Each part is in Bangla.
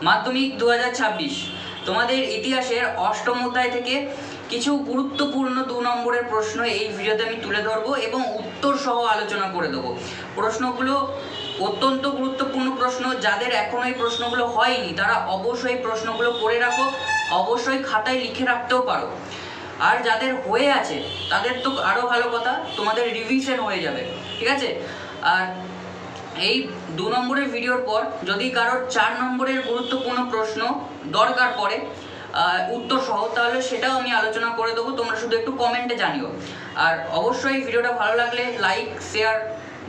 মাধ্যমিক 2026 তোমাদের ইতিহাসের অষ্টম অধ্যায় থেকে কিছু গুরুত্বপূর্ণ 2 নম্বরের প্রশ্ন এই ভিডিওতে আমি তুলে ধরবো এবং উত্তর সহ আলোচনা করে দেবো। প্রশ্নগুলো অত্যন্ত গুরুত্বপূর্ণ প্রশ্ন। যাদের এখনো এই প্রশ্নগুলো হয়নি তারা অবশ্যই প্রশ্নগুলো করে রাখো, অবশ্যই খাতায় লিখে রাখতেও পারো। আর যাদের হয়ে আছে তাদের তো আরও ভালো কথা, তোমাদের রিভিশন হয়ে যাবে, ঠিক আছে। আর এই 2 নম্বরের ভিডিওর পর যদি কারোর 4 নম্বরের গুরুত্বপূর্ণ প্রশ্ন দরকার পড়ে উত্তর সহ, তাহলে সেটাও আমি আলোচনা করে দেবো। তোমরা শুধু একটু কমেন্টে জানিও। আর অবশ্যই ভিডিওটা ভালো লাগলে লাইক শেয়ার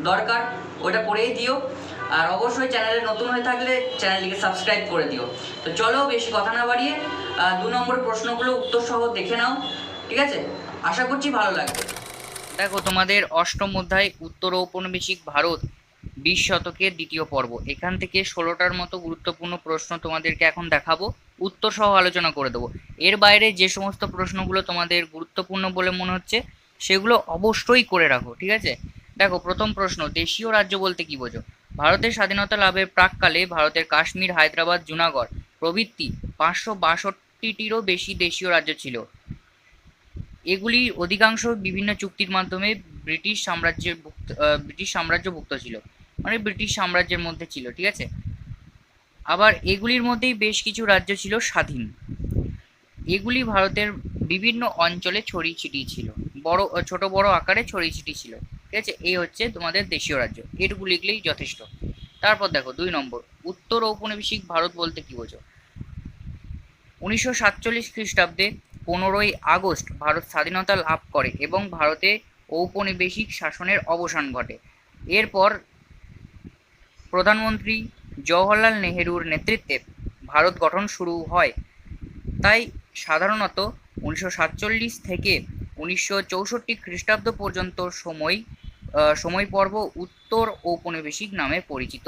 দরকার, ওটা করেই দিও। আর অবশ্যই চ্যানেলে নতুন হয়ে থাকলে চ্যানেলটিকে সাবস্ক্রাইব করে দিও। তো চলো বেশি কথা না বাড়িয়ে 2 নম্বরের প্রশ্নগুলো উত্তর সহ দেখে নাও, ঠিক আছে। আশা করছি ভালো লাগবে। দেখো, তোমাদের অষ্টম অধ্যায় উত্তর ঔপনিবেশিক ভারত 20 শতকের দ্বিতীয় পর্ব। এখান থেকে 16টার মতো গুরুত্বপূর্ণ প্রশ্ন তোমাদেরকে এখন দেখাবো, উত্তর সহ আলোচনা করে দেবো। এর বাইরে যে সমস্ত প্রশ্নগুলো তোমাদের গুরুত্বপূর্ণ বলে মনে হচ্ছে সেগুলো অবশ্যই করে রাখো, ঠিক আছে। দেখো, প্রথম প্রশ্ন, দেশীয় রাজ্য বলতে কি বোঝো? ভারতের স্বাধীনতা লাভের প্রাককালে ভারতের কাশ্মীর, হায়দ্রাবাদ, জুনাগড় প্রভৃতি 562টিরও বেশি দেশীয় রাজ্য ছিল। এগুলি অধিকাংশ বিভিন্ন চুক্তির মাধ্যমে ব্রিটিশ সাম্রাজ্যভুক্ত ছিল, মানে ব্রিটিশ সাম্রাজ্যের মধ্যে ছিল, ঠিক আছে। আবার এগুলির মধ্যেই বেশ কিছু রাজ্য ছিল স্বাধীন। এগুলি ভারতের বিভিন্ন অঞ্চলে ছড়িয়ে ছিটিয়ে ছিল, ছোট বড় আকারে ছড়িয়ে ছিটিয়ে ছিল, ঠিক আছে। এই হচ্ছে তোমাদের দেশীয় রাজ্য, এটুকু লিখলেই যথেষ্ট। তারপর দেখো 2 নম্বর, উত্তর ঔপনিবেশিক ভারত বলতে কি বোঝো? 1947 খ্রিস্টাব্দে 15ই আগস্ট ভারত স্বাধীনতা লাভ করে এবং ভারতে ঔপনিবেশিক শাসনের অবসান ঘটে। এরপর প্রধানমন্ত্রী জওহরলাল নেহেরুর নেতৃত্বে ভারত গঠন শুরু হয়। তাই সাধারণত 1947 থেকে 1964 খ্রিস্টাব্দ পর্যন্ত সময় পর্ব উত্তর ঔপনিবেশিক নামে পরিচিত।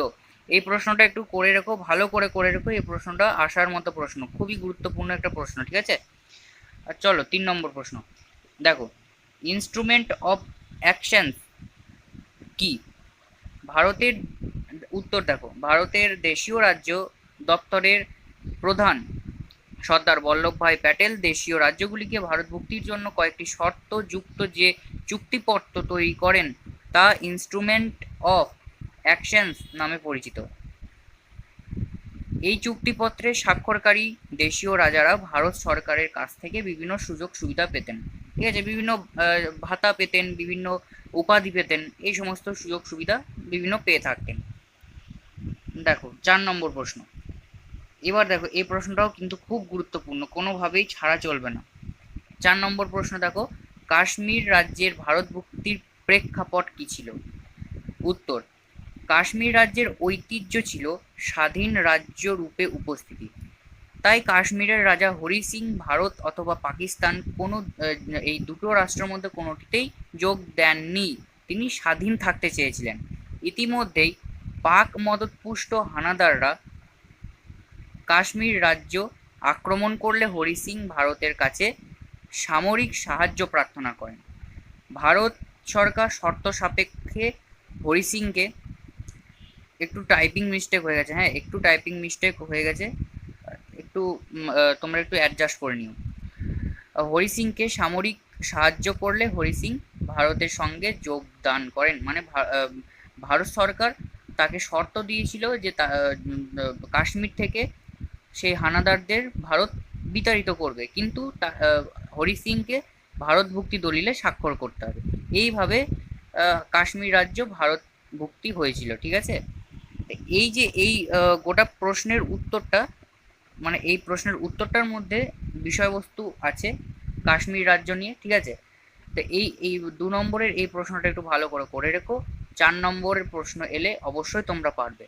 এই প্রশ্নটা একটু করে রেখো, ভালো করে করে রেখো। এই প্রশ্নটা আসার মতো প্রশ্ন, খুবই গুরুত্বপূর্ণ একটা প্রশ্ন, ঠিক আছে। আর চলো 3 নম্বর প্রশ্ন। দেখো, ইনস্ট্রুমেন্ট অফ অ্যাকশন কি? ভারতের উত্তর দেখো, ভারতের দেশীয় রাজ্য দপ্তরের প্রধান সর্দার বল্লভভাই প্যাটেল দেশীয় রাজ্যগুলিকে ভারতভুক্তির জন্য কয়েকটি শর্ত যুক্ত যে চুক্তিপত্র তৈরি করেন তা ইনস্ট্রুমেন্ট অফ অ্যাকশনস নামে পরিচিত। এই চুক্তিপত্রে স্বাক্ষরকারী দেশীয় রাজারা ভারত সরকারের কাছ থেকে বিভিন্ন সুযোগ সুবিধা পেতেন, ঠিক আছে। বিভিন্ন ভাতা পেতেন, বিভিন্ন উপাধি পেতেন, এই সমস্ত সুযোগ সুবিধা বিভিন্ন পেয়ে থাকতেন। দেখো 4 নম্বর প্রশ্ন। এবার দেখো, এই প্রশ্নটাও কিন্তু খুব গুরুত্বপূর্ণ, কোনোভাবেই ছাড়া চলবে না। 4 নম্বর প্রশ্ন দেখো, কাশ্মীর রাজ্যের ভারতভুক্তির প্রেক্ষাপট কি ছিল? উত্তর, কাশ্মীর রাজ্যের ঐতিহ্য ছিল স্বাধীন রাজ্য রূপে উপস্থিতি। তাই কাশ্মীরের রাজা হরি সিং ভারত অথবা পাকিস্তান এই দুটো রাষ্ট্রের মধ্যে কোনোটিতেই যোগ দেননি। তিনি স্বাধীন থাকতে চেয়েছিলেন। ইতিমধ্যেই পাক মদতপুষ্ট হানাদাররা কাশ্মীর রাজ্য আক্রমণ করলে হরি সিং ভারতের কাছে সামরিক সাহায্য প্রার্থনা করেন। ভারত সরকার শর্ত সাপেক্ষে হরি সিংকে একটু টাইপিং মিস্টেক হয়ে গেছে, হ্যাঁ একটু টাইপিং মিস্টেক হয়ে গেছে, একটু তোমরা একটু অ্যাডজাস্ট করে নিও। হরি সিংকে সামরিক সাহায্য করলে হরি সিং ভারতের সঙ্গে যোগদান করেন, মানে ভারত সরকার তাকে শর্ত দিয়েছিল যে কাশ্মীর থেকে সেই হানাদারদের ভারত বিতাড়িত করবে, কিন্তু হরি সিংকে ভারত ভুক্তি দলিলে স্বাক্ষর করতে হবে। এইভাবে কাশ্মীর রাজ্য ভারত ভুক্তি হয়েছিল, ঠিক আছে। এই যে এই গোটা প্রশ্নের উত্তরটা, মানে এই প্রশ্নের উত্তরটার মধ্যে বিষয়বস্তু আছে কাশ্মীর রাজ্য নিয়ে, ঠিক আছে। তো এই 2 নম্বরের এই প্রশ্নটা একটু ভালো করে করে রেখো। 4 নম্বরের প্রশ্ন এলে অবশ্যই তোমরা পারবে।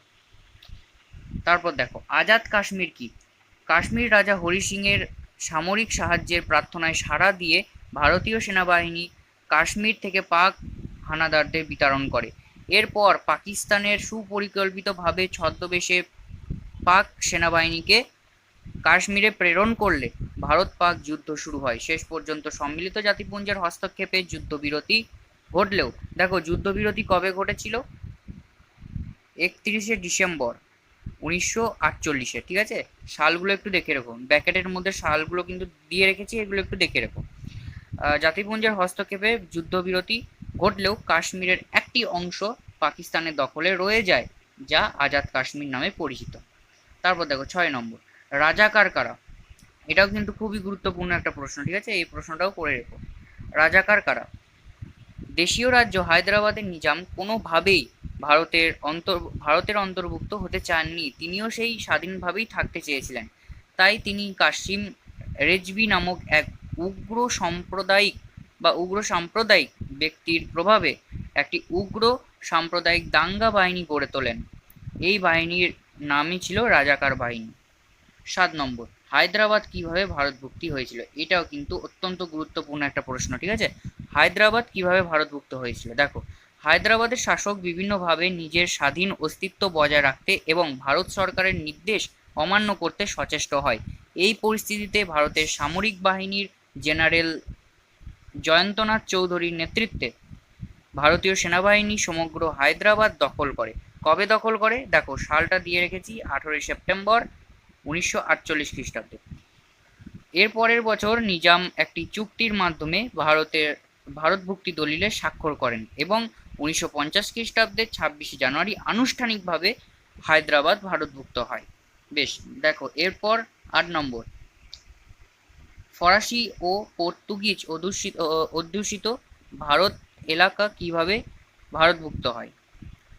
তারপর দেখো, আজাদ কাশ্মীর কি? কাশ্মীর রাজা হরি সিং এর সামরিক সাহায্যের প্রার্থনায় সাড়া দিয়ে ভারতীয় সেনাবাহিনী কাশ্মীর থেকে পাক হানাদারদের বিতাড়ন করে। এরপর পাকিস্তানের সুপরিকল্পিতভাবে ছদ্মবেশে পাক সেনাবাহিনীকে কাশ্মীরে প্রেরণ করলে ভারত পাক যুদ্ধ শুরু হয়। শেষ পর্যন্ত সম্মিলিত জাতিপুঞ্জের হস্তক্ষেপে যুদ্ধবিরতি ঘটলেও, দেখো যুদ্ধবিরতি কবে ঘটেছিল? 31শে ডিসেম্বর 1948-এ, ঠিক আছে। সালগুলো একটু দেখে রাখো, ব্র্যাকেটের মধ্যে সালগুলো কিন্তু দিয়ে রেখেছি, এগুলো একটু দেখে রাখো। জাতিপুঞ্জের হস্তক্ষেপে যুদ্ধবিরতি ঘটলেও কাশ্মীরের একটি অংশ পাকিস্তানের দখলে রয়ে যায়, যা আজাদ কাশ্মীর নামে পরিচিত। তারপর দেখো 6 নম্বর, রাজাকার কারা। এটাও কিন্তু খুবই গুরুত্বপূর্ণ একটা প্রশ্ন, ঠিক আছে, এই প্রশ্নটাও করে রেখো। রাজাকার কারা? দেশীয় রাজ্য হায়দ্রাবাদের নিজাম কোনোভাবেই ভারতের অন্তর্ভুক্ত হতে চাননি, তিনিও সেই স্বাধীনভাবেই থাকতে চেয়েছিলেন। তাই তিনি কাসিম রেজভি নামক এক উগ্র সাম্প্রদায়িক ব্যক্তির প্রভাবে একটি উগ্র সাম্প্রদায়িক দাঙ্গা বাহিনী গড়ে তোলেন। এই বাহিনীর নামই ছিল রাজাকার বাহিনী। 7 নম্বর, হায়দ্রাবাদ কিভাবে ভারতভুক্তি হয়েছিল। এটাও কিন্তু অত্যন্ত গুরুত্বপূর্ণ একটা প্রশ্ন, ঠিক আছে। হায়দ্রাবাদ কিভাবে ভারতভুক্ত হয়েছিল, দেখো। হায়দ্রাবাদের শাসক বিভিন্নভাবে নিজের স্বাধীন অস্তিত্ব বজায় রাখতে এবং ভারত সরকারের নির্দেশ অমান্য করতে সচেষ্ট হয়। এই পরিস্থিতিতে ভারতের সামরিক বাহিনীর জেনারেল জয়ন্তনাথ চৌধুরীর নেতৃত্বে ভারতীয় সেনাবাহিনী সমগ্র হায়দ্রাবাদ দখল করে। কবে দখল করে, দেখো সালটা দিয়ে রেখেছি, 18 সেপ্টেম্বর 1948 খ্রিস্টাব্দে। এর পরের বছর নিজাম একটি চুক্তির মাধ্যমে ভারতভুক্তি দলিলে স্বাক্ষর করেন এবং 1950 খ্রিস্টাব্দের 26 জানুয়ারি আনুষ্ঠানিকভাবে হায়দ্রাবাদ ভারতভুক্ত হয়। বেশ, দেখো এরপর 8 নম্বর, ফরাসি ও পর্তুগিজ অধ্যুষিত ভারত এলাকা কিভাবে ভারতভুক্ত হয়।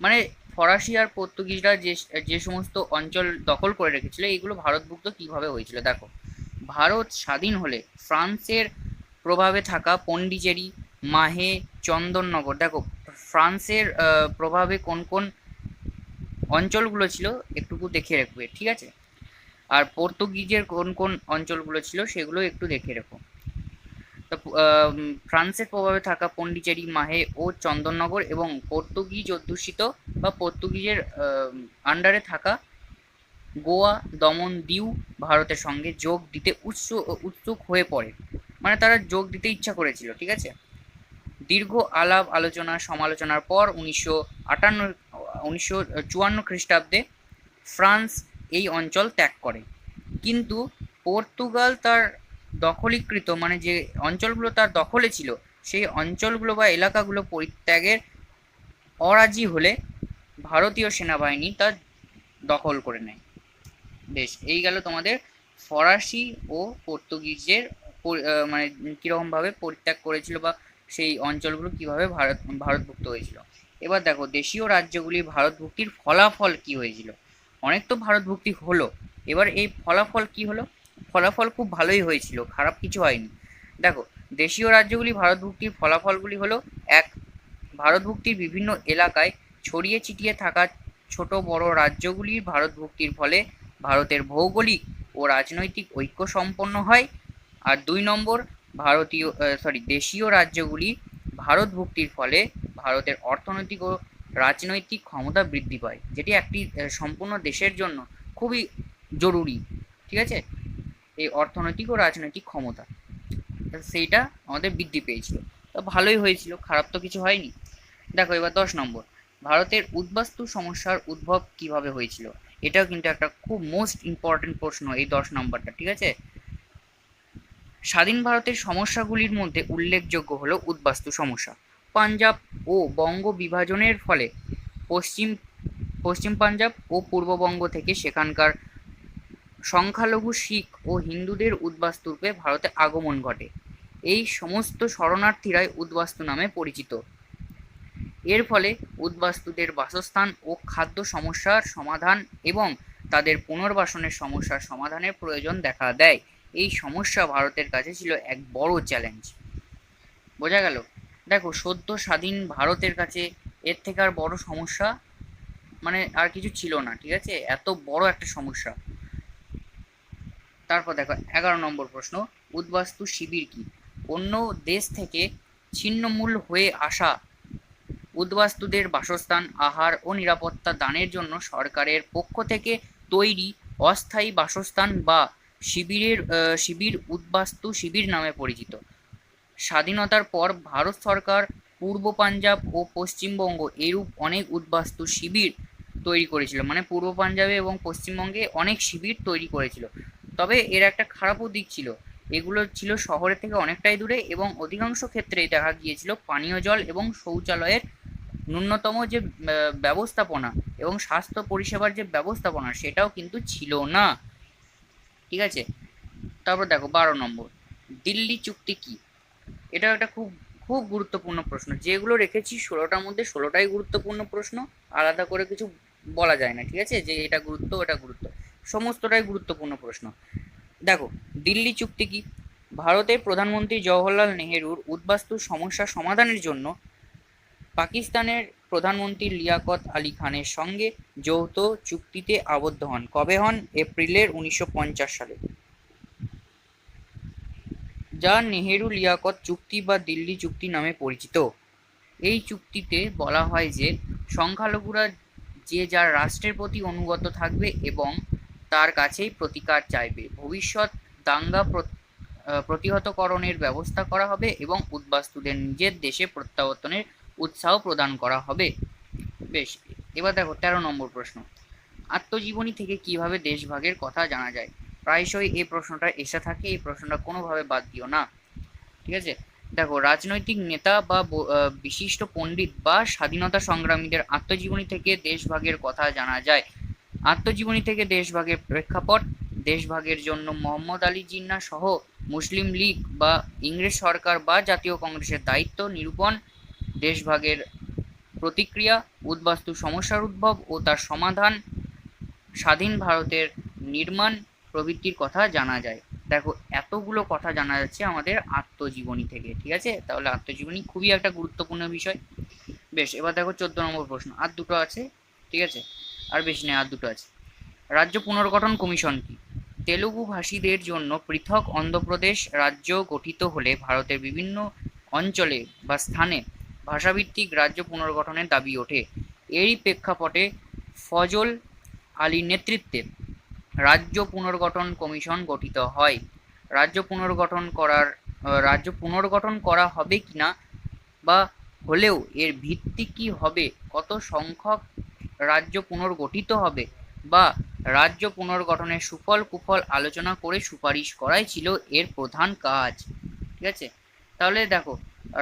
মানে ফরাসি আর পর্তুগিজরা যে যে সমস্ত অঞ্চল দখল করে রেখেছিল, এগুলো ভারতভুক্ত কিভাবে হয়েছিল, দেখো। ভারত স্বাধীন হলে ফ্রান্সের প্রভাবে থাকা পন্ডিচেরি, মাহে, চন্দননগর, দেখো ফ্রান্সের প্রভাবে কোন কোন অঞ্চলগুলো ছিল একটুকু দেখে রাখবে, ঠিক আছে। আর পর্তুগিজের কোন কোন অঞ্চলগুলো ছিল সেগুলো একটু দেখে রেখো। তো ফ্রান্সের প্রভাবে থাকা পন্ডিচেরি, মাহে ও চন্দননগর এবং পর্তুগিজ অধ্যুষিত বা পর্তুগিজের আন্ডারে থাকা গোয়া, দমন, দিউ ভারতের সঙ্গে যোগ দিতে উৎসুক হয়ে পড়ে। মানে তারা যোগ দিতে ইচ্ছা করেছিল, ঠিক আছে। দীর্ঘ আলাপ আলোচনা সমালোচনার পর 1954 খ্রিস্টাব্দে ফ্রান্স এই অঞ্চল ত্যাগ করে। কিন্তু পর্তুগাল তার দখলীকৃত, মানে যে অঞ্চলগুলো তার দখলে ছিল, সেই অঞ্চলগুলো বা এলাকাগুলো পরিত্যাগের অরাজি হলে ভারতীয় সেনাবাহিনী তা দখল করে নেয়। বেশ, এই গেল তোমাদের ফরাসি ও পর্তুগিজের মানে কীরকমভাবে পরিত্যাগ করেছিল বা সেই অঞ্চলগুলো কিভাবে ভারতভুক্ত হয়েছিল। এবার দেখো দেশীয় রাজ্যগুলি ভারতভুক্তির ফলাফল কি হয়েছিল। অনেক তো ভারতভুক্তি হলো, এবার এই ফলাফল কি হলো। ফলাফল খুব ভালোই হয়েছিল, খারাপ কিছু হয়নি। দেখো দেশীয় রাজ্যগুলি ভারতভুক্তির ফলাফলগুলি হলো: 1, ভারতভুক্তির বিভিন্ন এলাকায় ছড়িয়ে ছিটিয়ে থাকা ছোট বড় রাজ্যগুলির ভারতভুক্তির ফলে ভারতের ভৌগোলিক ও রাজনৈতিক ঐক্য সম্পন্ন হয়। আর 2 নম্বর, দেশীয় রাজ্যগুলি ভারতভুক্তির ফলে ভারতের অর্থনৈতিক ও রাজনৈতিক ক্ষমতা বৃদ্ধি পায়, যেটি একটি সম্পূর্ণ দেশের জন্য খুবই জরুরি, ঠিক আছে। এই অর্থনৈতিক ও রাজনৈতিক ক্ষমতা সেইটা আমাদের বৃদ্ধি পেয়েছিল, তো ভালোই হয়েছিল, খারাপ তো কিছু হয়নি। দেখো এবার 10 নম্বর, ভারতের উদ্বাস্তু সমস্যার উদ্ভব কিভাবে হয়েছিল। এটাও কিন্তু একটা খুব মোস্ট ইম্পর্টেন্ট প্রশ্ন, এই 10 নম্বরটা, ঠিক আছে। স্বাধীন ভারতের সমস্যাগুলির মধ্যে উল্লেখযোগ্য হলো উদ্বাস্তু সমস্যা। পাঞ্জাব ও বঙ্গ বিভাজনের ফলে পশ্চিম পশ্চিম পাঞ্জাব ও পূর্ববঙ্গ থেকে সেখানকার সংখ্যালঘু শিখ ও হিন্দুদের উদ্বাস্তুরূপে ভারতে আগমন ঘটে। এই সমস্ত শরণার্থীরাই উদ্বাস্তু নামে পরিচিত। এর ফলে উদ্বাস্তুদের বাসস্থান ও খাদ্য সমস্যার সমাধান এবং তাদের পুনর্বাসনের সমস্যার সমাধানের প্রয়োজন দেখা দেয়। এই সমস্যা ভারতের কাছে ছিল এক বড় চ্যালেঞ্জ। বোঝা গেল। দেখো সদ্য স্বাধীন ভারতের কাছে এর থেকে আর বড় সমস্যা মানে আর কিছু ছিল না, ঠিক আছে, এত বড় একটা সমস্যা। তারপর দেখো 11 নম্বর প্রশ্ন, উদ্বাস্তু শিবির কি। অন্য দেশ থেকে ছিন্নমূল হয়ে আসা উদ্বাস্তুদের বাসস্থান, আহার ও নিরাপত্তা দানের জন্য সরকারের পক্ষ থেকে তৈরি অস্থায়ী বাসস্থান বা শিবির উদ্বাস্তু শিবির নামে পরিচিত। স্বাধীনতার পর ভারত সরকার পূর্ব পাঞ্জাব ও পশ্চিমবঙ্গ এরূপ অনেক উদ্বাস্তু শিবির তৈরি করেছিল, মানে পূর্ব পাঞ্জাবে এবং পশ্চিমবঙ্গে অনেক শিবির তৈরি করেছিল। তবে এর একটা খারাপও দিক ছিল, এগুলো ছিল শহরের থেকে অনেকটাই দূরে এবং অধিকাংশ ক্ষেত্রেই দেখা গিয়েছিল পানীয় জল এবং শৌচালয়ের ন্যূনতম যে ব্যবস্থাপনা এবং স্বাস্থ্য পরিষেবার যে ব্যবস্থাপনা সেটাও কিন্তু ছিল না। ঠিক আছে, তারপর দেখো 12 নম্বর, দিল্লি চুক্তি কি? এটাও একটা খুব খুব গুরুত্বপূর্ণ প্রশ্ন, যেগুলো রেখেছি 16টার মধ্যে 16টাই গুরুত্বপূর্ণ প্রশ্ন, আলাদা করে কিছু বলা যায় না। ঠিক আছে, যে এটা গুরুত্ব ওটা গুরুত্ব, সমস্তটাই গুরুত্বপূর্ণ প্রশ্ন। দেখো, দিল্লি চুক্তি কি? ভারতের প্রধানমন্ত্রী জওহরলাল নেহেরুর উদ্বাস্তু সমস্যা সমাধানের জন্য পাকিস্তানের প্রধানমন্ত্রী লিয়াকত আলী খানের সঙ্গে যৌথ চুক্তিতে আবদ্ধ হন। কবে হন? এপ্রিলের 1950 সালে, যা নেহেরু লিয়াকত চুক্তি বা দিল্লি চুক্তি নামে পরিচিত। এই চুক্তিতে বলা হয় যে সংখ্যালঘুরা যে যার রাষ্ট্রের প্রতি অনুগত থাকবে এবং তার কাছেই প্রতিকার চাইবে, ভবিষ্যৎ দাঙ্গা প্রতিহতকরণের ব্যবস্থা করা হবে এবং উদ্বাস্তুদের নিজের দেশে প্রত্যাবর্তনের উৎসাহ প্রদান করা হবে। বেশ, এবার দেখো 13 নম্বর প্রশ্ন, আত্মজীবনী থেকে কিভাবে দেশভাগের কথা জানা যায়? প্রায়শই এই প্রশ্নটা এসে থাকে, এই প্রশ্নটা কোনোভাবে বাদ দিও না। ঠিক আছে, দেখো, রাজনৈতিক নেতা বা বিশিষ্ট পণ্ডিত বা স্বাধীনতা সংগ্রামীদের আত্মজীবনী থেকে দেশভাগের কথা জানা যায়। আত্মজীবনী থেকে দেশভাগের প্রেক্ষাপট, দেশভাগের জন্য মোহাম্মদ আলী জিন্না সহ মুসলিম লীগ বা ইংরেজ সরকার বা জাতীয় কংগ্রেসের দায়িত্ব নিরূপণ, দেশভাগের প্রতিক্রিয়া, উদ্বাস্তু সমস্যার উদ্ভব ও তার সমাধান, স্বাধীন ভারতের নির্মাণ প্রভৃতির কথা জানা যায়। দেখো, এতগুলো কথা জানা যাচ্ছে আমাদের আত্মজীবনী থেকে। ঠিক আছে, তাহলে আত্মজীবনী খুবই একটা গুরুত্বপূর্ণ বিষয়। বেশ, এবার দেখো 14 নম্বর প্রশ্ন, আর দুটো আছে। ঠিক আছে, আর বেশি নেই, আর দুটো আছে। রাজ্য পুনর্গঠন কমিশন কি? তেলুগু ভাষীদের জন্য পৃথক অন্ধ্রপ্রদেশ রাজ্য গঠিত হলে ভারতের বিভিন্ন অঞ্চলে বা স্থানে ভাষাভিত্তিক রাজ্য পুনর্গঠনের দাবি ওঠে। এরই প্রেক্ষাপটে ফজল আলীর নেতৃত্বে রাজ্য পুনর্গঠন কমিশন গঠিত হয়। রাজ্য পুনর্গঠন করা হবে কিনা বা হলেও এর ভিত্তি কি হবে, কত সংখ্যক রাজ্য পুনর্গঠিত হবে বা রাজ্য পুনর্গঠনের সুফল কুফল আলোচনা করে সুপারিশ করাই ছিল এর প্রধান কাজ। ঠিক আছে, তাহলে দেখো,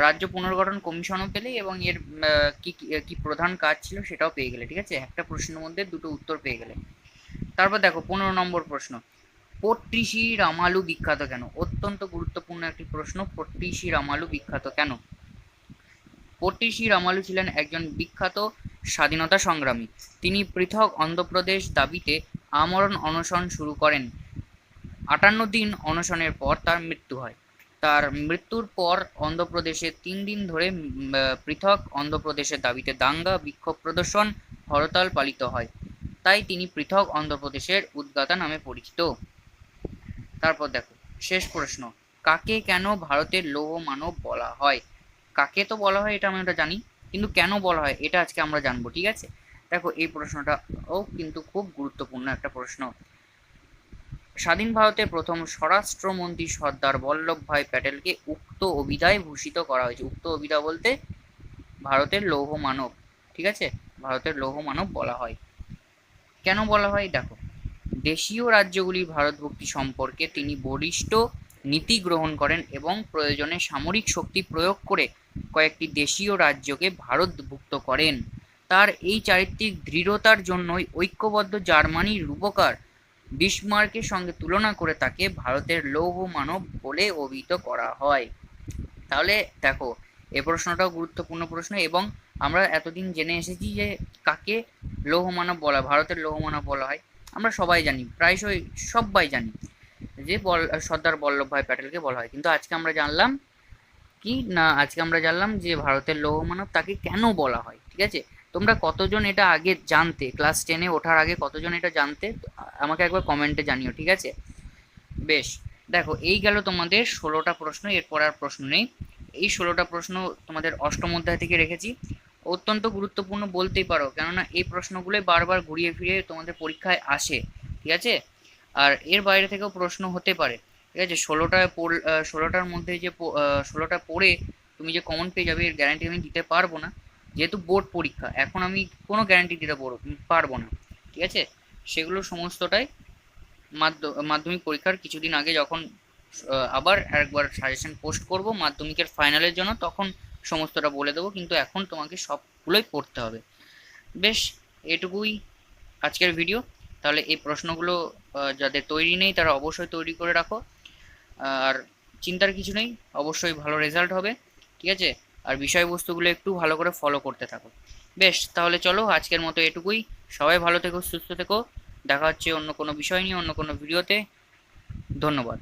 রাজ্য পুনর্গঠন কমিশনও পেলে এবং এর কি কি প্রধান কাজ ছিল সেটাও পেয়ে গেলে। ঠিক আছে, একটা প্রশ্নের মধ্যে দুটো উত্তর পেয়ে গেলে। তারপর দেখো 15 নম্বর প্রশ্ন, পট্টিসি রামালু বিখ্যাত কেন? অত্যন্ত গুরুত্বপূর্ণ একটি প্রশ্ন, পট্টিসি রামালু বিখ্যাত কেন? পট্টিসি রামালু ছিলেন একজন বিখ্যাত স্বাধীনতা সংগ্রামী। তিনি পৃথক অন্ধ্রপ্রদেশ দাবিতে আমরণ অনশন শুরু করেন। 58 দিন অনশনের পর তার মৃত্যু হয়। তার মৃত্যুর পর অন্ধ্রপ্রদেশে 3 দিন ধরে পৃথক অন্ধ্রপ্রদেশের দাবিতে দাঙ্গা, বিক্ষোভ প্রদর্শন, হরতাল পালিত হয়। তাই তিনি পৃথক অন্ধ্রপ্রদেশের উদ্গাতা নামে পরিচিত। তারপর দেখো শেষ প্রশ্ন, কাকে কেন ভারতের লৌহ মানব বলা হয়? কাকে তো বলা হয় এটা আমি ওটা জানি, কিন্তু কেন বলা হয় এটা আজকে আমরা জানবো। ঠিক আছে, দেখো এই প্রশ্নটাও কিন্তু খুব গুরুত্বপূর্ণ একটা প্রশ্ন। স্বাধীন ভারতের প্রথম স্বরাষ্ট্রমন্ত্রী সর্দার বল্লভভাই প্যাটেলকে উক্ত অভিধায় ভূষিত করা হয়েছে। উক্ত অভিধা বলতে ভারতের লৌহ মানব। ঠিক আছে, ভারতের লৌহ মানব বলা হয়। কেন বলা হয়? দেখো, দেশীয় রাজ্যগুলির ভারতভুক্তি সম্পর্কে তিনি বলিষ্ঠ নীতি গ্রহণ করেন এবং প্রয়োজনে সামরিক শক্তি প্রয়োগ করে কয়েকটি দেশীয় রাজ্যকে ভারতভুক্ত করেন। তার এই চারিত্রিক দৃঢ়তার জন্যই ঐক্যবদ্ধ জার্মানির রূপকার বিসমার্কের সঙ্গে তুলনা করে তাকে ভারতের লৌহ মানব বলে অভিহিত করা হয়। তাহলে দেখো, এই প্রশ্নটাও গুরুত্বপূর্ণ প্রশ্ন এবং আমরা এতদিন জেনে এসেছি যে কাকে লৌহ মানব বলা, ভারতের লৌহ মানব বলা হয়। আমরা সবাই জানি, প্রায়শই সবাই জানি যে সর্দার বল্লভভাই প্যাটেলকে বলা হয়, কিন্তু আজকে আমরা জানলাম কি না, আজকে আমরা জানলাম যে ভারতের লৌহ মানব তাকে কেন বলা হয়। ঠিক আছে, তোমরা কতজন এটা আগে জানতে, ক্লাস 10-এ ওঠার আগে কতজন এটা জানতে আমাকে একবার কমেন্টে জানিও। ঠিক আছে, বেশ, দেখো এই গেল তোমাদের 16টা প্রশ্ন, এরপর আর প্রশ্ন নেই। এই 16টা প্রশ্ন তোমাদের অষ্টম অধ্যায় থেকে রেখেছি, অত্যন্ত গুরুত্বপূর্ণ বলতেই পারো, কেননা এই প্রশ্নগুলোই বারবার ঘুরিয়ে ফিরে তোমাদের পরীক্ষায় আসে। ঠিক আছে, আর এর বাইরে থেকেও প্রশ্ন হতে পারে। ঠিক আছে, 16টার মধ্যে যে 16টা পড়ে তুমি যে কমন পেয়ে যাবে এর গ্যারান্টি আমি দিতে পারবো না। যেহেতু বোর্ড পরীক্ষা, এখন আমি কোনো গ্যারান্টি দিতে পারবো না, ঠিক আছে? সেগুলো সমস্তটাই মাধ্যমিক পরীক্ষার কিছুদিন আগে যখন আবার একবার সাজেশন পোস্ট করব মাধ্যমিকের ফাইনালের জন্য, তখন সমস্তটা বলে দেবো, কিন্তু এখন তোমাকে সবগুলোই পড়তে হবে। বেশ, এটুকুই আজকের ভিডিও। তাহলে এই প্রশ্নগুলো যাদের তৈরি নেই তারা অবশ্যই তৈরি করে রাখো, আর চিন্তার কিছু নেই, অবশ্যই ভালো রেজাল্ট হবে, ঠিক আছে? আর বিষয়বস্তুগুলো একটু ভালো করে ফলো করতে থাকো। বেশ, তাহলে চলো আজকের মতো এটুকুই। সবাই ভালো থেকো, সুস্থ থেকো। দেখা হচ্ছে অন্য কোনো বিষয় নিয়ে অন্য কোনো ভিডিওতে। ধন্যবাদ।